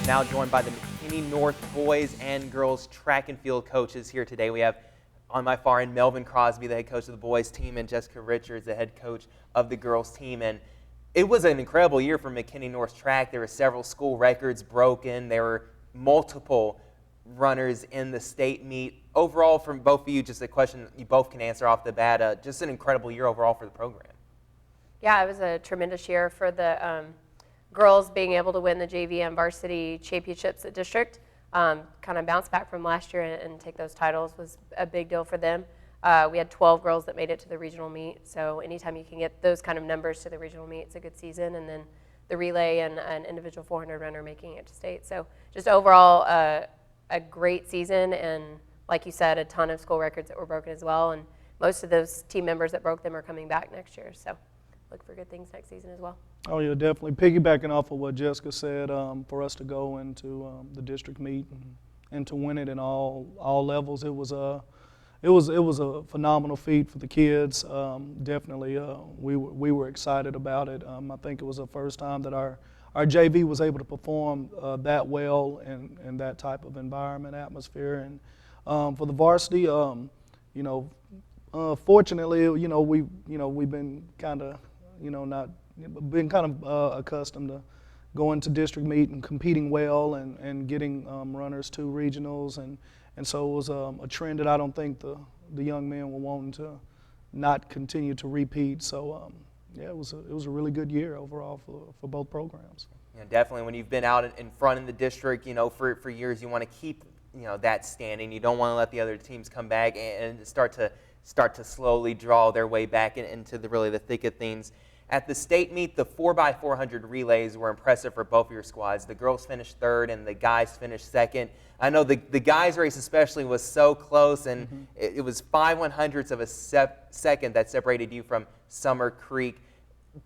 Now joined by the McKinney North boys and girls track and field coaches here today. We have on my far end Melvin Crosby, the head coach of the boys team, and Jessica Richards, the head coach of the girls team. And it was an incredible year for McKinney North track. There were several school records broken. There were multiple runners in the state meet. Overall, from both of you, just a question you both can answer off the bat, just an incredible year overall for the program. Yeah, it was a tremendous year for the girls being able to win the JV and varsity championships at district. Kind of bounce back from last year and take those titles was a big deal for them. We had 12 girls that made it to the regional meet, so anytime you can get those kind of numbers to the regional meet, it's a good season. And then the relay and an individual 400 runner making it to state. So just overall a great season, and like you said, a ton of school records that were broken as well. And most of those team members that broke them are coming back next year, so look for good things next season as well. Oh yeah, definitely. Piggybacking off of what Jessica said, for us to go into the district meet and to win it in all levels, it was a phenomenal feat for the kids. Definitely, we were excited about it. I think it was the first time that our JV was able to perform that well in that type of environment, atmosphere, and for the varsity, fortunately, we've been kind of accustomed to going to district meet and competing well and getting runners to regionals, and so it was a trend that I don't think the young men were wanting to not continue to repeat. So yeah, it was a really good year overall for both programs. Yeah, definitely. When you've been out in front in the district, for years, you want to keep that standing. You don't want to let the other teams come back and start to slowly draw their way back into the thick of things. At the state meet, the 4x400 relays were impressive for both of your squads. The girls finished third and the guys finished second. I know the guys' race especially was so close, and it was 5/100ths of a second that separated you from Summer Creek.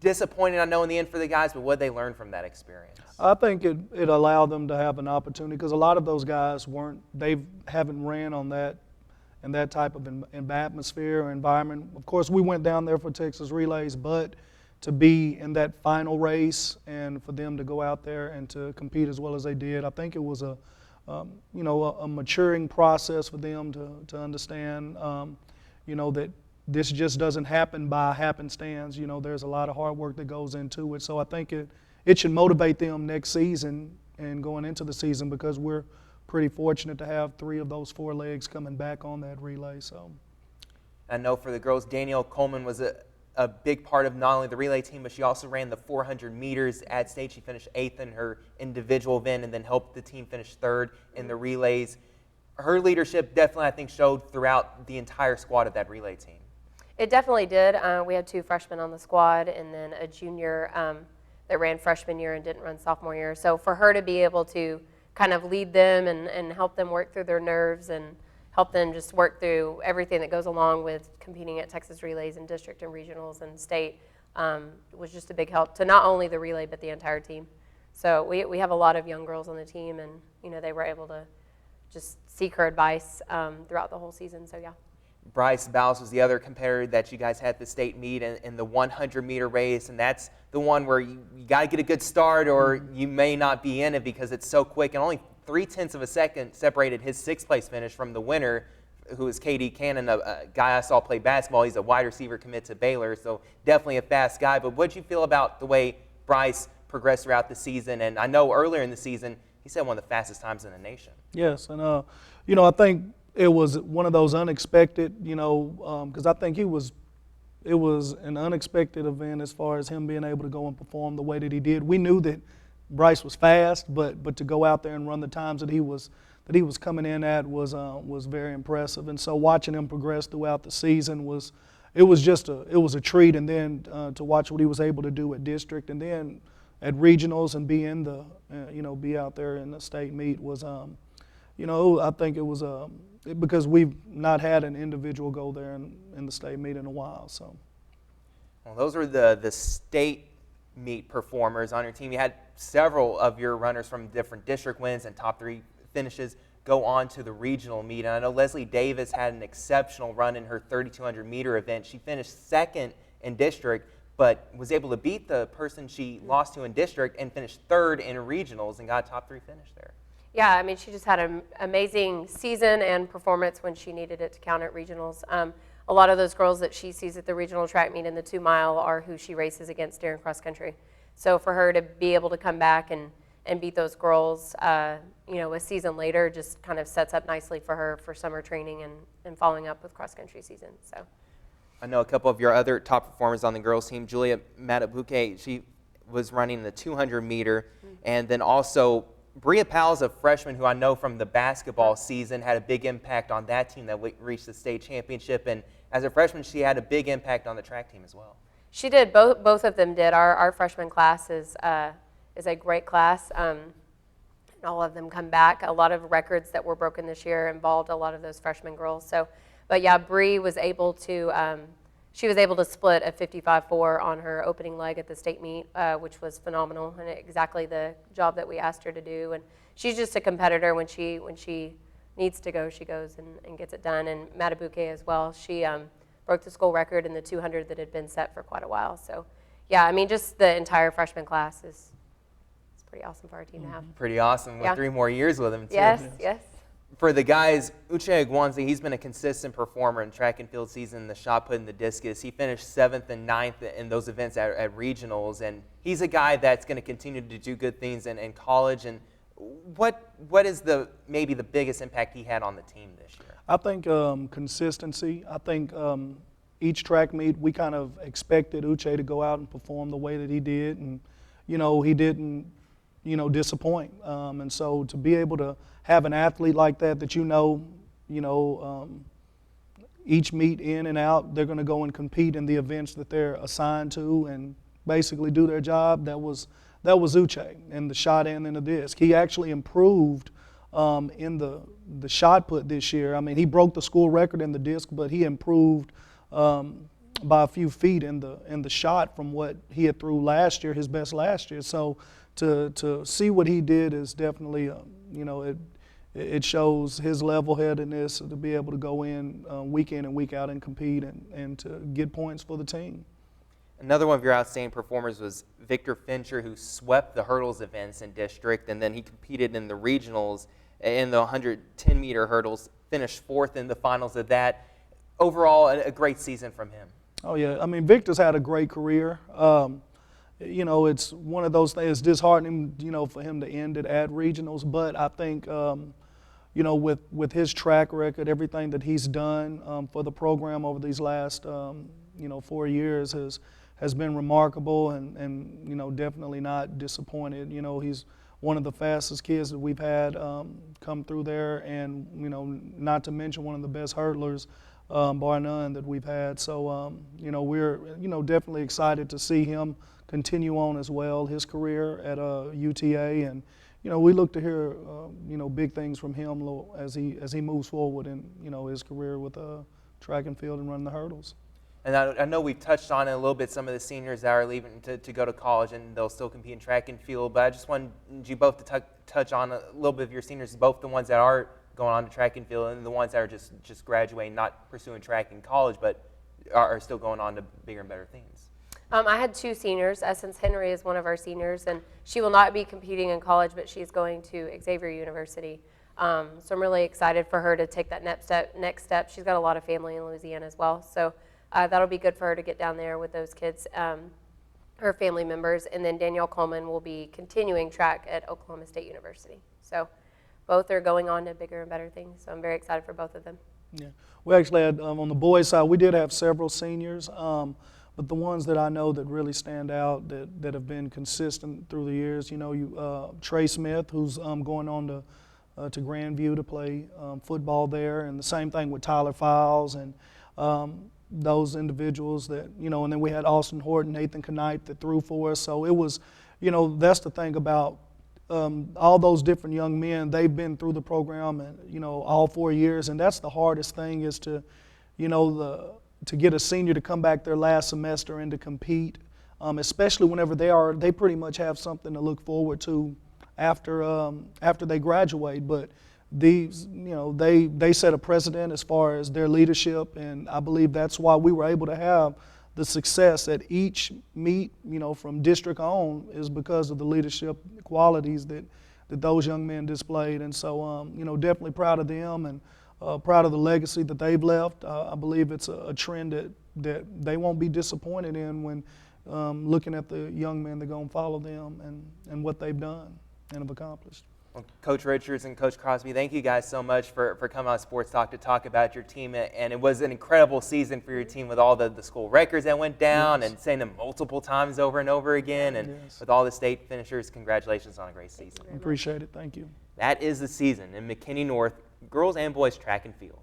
Disappointed, I know, in the end for the guys, but what did they learn from that experience? I think it allowed them to have an opportunity, because a lot of those guys haven't ran on that in that type of atmosphere or environment. Of course, we went down there for Texas Relays, but to be in that final race and for them to go out there and to compete as well as they did, I think it was a maturing process for them to understand, that this just doesn't happen by happenstance. There's a lot of hard work that goes into it. So I think it should motivate them next season and going into the season, because we're pretty fortunate to have 3 of those 4 legs coming back on that relay. So I know for the girls, Danielle Coleman was a big part of not only the relay team, but she also ran the 400 meters at state. She finished 8th in her individual event and then helped the team finish 3rd in the relays. Her leadership definitely, I think, showed throughout the entire squad of that relay team. It definitely did. We had 2 freshmen on the squad and then a junior that ran freshman year and didn't run sophomore year. So for her to be able to kind of lead them and help them work through their nerves and help them just work through everything that goes along with competing at Texas Relays and district and regionals and state was just a big help to not only the relay but the entire team. So we have a lot of young girls on the team, and they were able to just seek her advice throughout the whole season. So yeah. Bryce Ballas was the other competitor that you guys had at the state meet in the 100-meter race, and that's the one where you got to get a good start or you may not be in it because it's so quick, and only 0.3 of a second separated his 6th place finish from the winner, who is KD Cannon, a guy I saw play basketball. He's a wide receiver commit to Baylor, so definitely a fast guy. But what did you feel about the way Bryce progressed throughout the season? And I know earlier in the season he said one of the fastest times in the nation. Yes, and I think it was one of those unexpected, because I think it was an unexpected event as far as him being able to go and perform the way that he did. We knew that Bryce was fast, but to go out there and run the times that he was coming in at was very impressive. And so watching him progress throughout the season was a treat. And then to watch what he was able to do at district and then at regionals and be out there in the state meet was I think it was because we've not had an individual go there in the state meet in a while. So well, those were the state meet performers on your team. You had several of your runners from different district wins and top 3 finishes go on to the regional meet. And I know Leslie Davis had an exceptional run in her 3,200 meter event. She finished 2nd in district, but was able to beat the person she lost to in district and finished third in regionals and got a top 3 finish there. Yeah, I mean, she just had an amazing season and performance when she needed it to count at regionals. A lot of those girls that she sees at the regional track meet in the 2 mile are who she races against during cross country. So for her to be able to come back and beat those girls, a season later just kind of sets up nicely for her for summer training and following up with cross country season. So I know a couple of your other top performers on the girls team. Julia Matabuke, she was running the 200 meter, and then also Bria Powell's a freshman who I know from the basketball season had a big impact on that team that reached the state championship, and as a freshman she had a big impact on the track team as well. she did. Both of them did. Our freshman class is a great class. And all of them come back. A lot of records that were broken this year involved a lot of those freshman girls. So, but yeah, Bree was able to split a 55.4 on her opening leg at the state meet, which was phenomenal and exactly the job that we asked her to do. And she's just a competitor. When she needs to go, she goes and gets it done. And Matabuke as well. She broke the school record in the 200 that had been set for quite a while. So, yeah, I mean, just the entire freshman class is pretty awesome for our team to have. Pretty awesome with 3 more years with him, too. Yes. For the guys, Uche Iguanzi, he's been a consistent performer in track and field season, the shot put and the discus. He finished 7th and 9th in those events at regionals, and he's a guy that's going to continue to do good things in college. And what is maybe the biggest impact he had on the team this year? I think consistency. I think each track meet we kind of expected Uche to go out and perform the way that he did, and he didn't disappoint. And so to be able to have an athlete like that each meet in and out, they're going to go and compete in the events that they're assigned to and basically do their job. That was Uche in the shot and in the disc. He actually improved in the shot put this year. I mean, he broke the school record in the disc, but he improved by a few feet in the shot from what he had threw last year, his best last year. So to see what he did is definitely, it shows his level-headedness to be able to go in week and week out and compete and to get points for the team. Another one of your outstanding performers was Victor Fincher, who swept the hurdles events in district, and then he competed in the regionals in the 110-meter hurdles, finished 4th in the finals of that. Overall, a great season from him. Oh, yeah. I mean, Victor's had a great career. It's one of those things, it's disheartening, for him to end it at regionals, but I think, with his track record, everything that he's done for the program over these last, 4 years has been remarkable and definitely not disappointed. He's one of the fastest kids that we've had come through there, and, not to mention one of the best hurdlers, bar none, that we've had. So, we're, definitely excited to see him continue on as well, his career at UTA, and we look to hear big things from him as he moves forward in his career with track and field and running the hurdles. And I know we've touched on it a little bit, some of the seniors that are leaving to go to college and they'll still compete in track and field, but I just wanted you both to touch on a little bit of your seniors, both the ones that are going on to track and field and the ones that are just graduating, not pursuing track in college, but are still going on to bigger and better things. I had 2 seniors. Essence Henry is one of our seniors, and she will not be competing in college, but she's going to Xavier University. So I'm really excited for her to take that next step. She's got a lot of family in Louisiana as well, so that'll be good for her to get down there with those kids, her family members. And then Danielle Coleman will be continuing track at Oklahoma State University. So both are going on to bigger and better things, so I'm very excited for both of them. Yeah, we actually had, on the boys' side, we did have several seniors. But the ones that I know that really stand out, that have been consistent through the years, Trey Smith, who's going on to Grandview to play football there, and the same thing with Tyler Files and those individuals that, and then we had Austin Horton, Nathan Knight that threw for us. So it was, that's the thing about all those different young men. They've been through the program and, all 4 years, and that's the hardest thing is to, to get a senior to come back their last semester and to compete, especially whenever they pretty much have something to look forward to after they graduate. But these, they set a precedent as far as their leadership, and I believe that's why we were able to have the success at each meet, from district on, is because of the leadership qualities that those young men displayed. And so, definitely proud of them and proud of the legacy that they've left. I believe it's a trend that they won't be disappointed in when looking at the young men that are going to follow them and what they've done and have accomplished. Well, Coach Richards and Coach Crosby, thank you guys so much for coming on Sports Talk to talk about your team. And it was an incredible season for your team with all the school records that went down, and saying them multiple times over and over again. And with all the state finishers, congratulations on a great season. Appreciate it. Thank you. That is the season in McKinney North girls and boys track and field.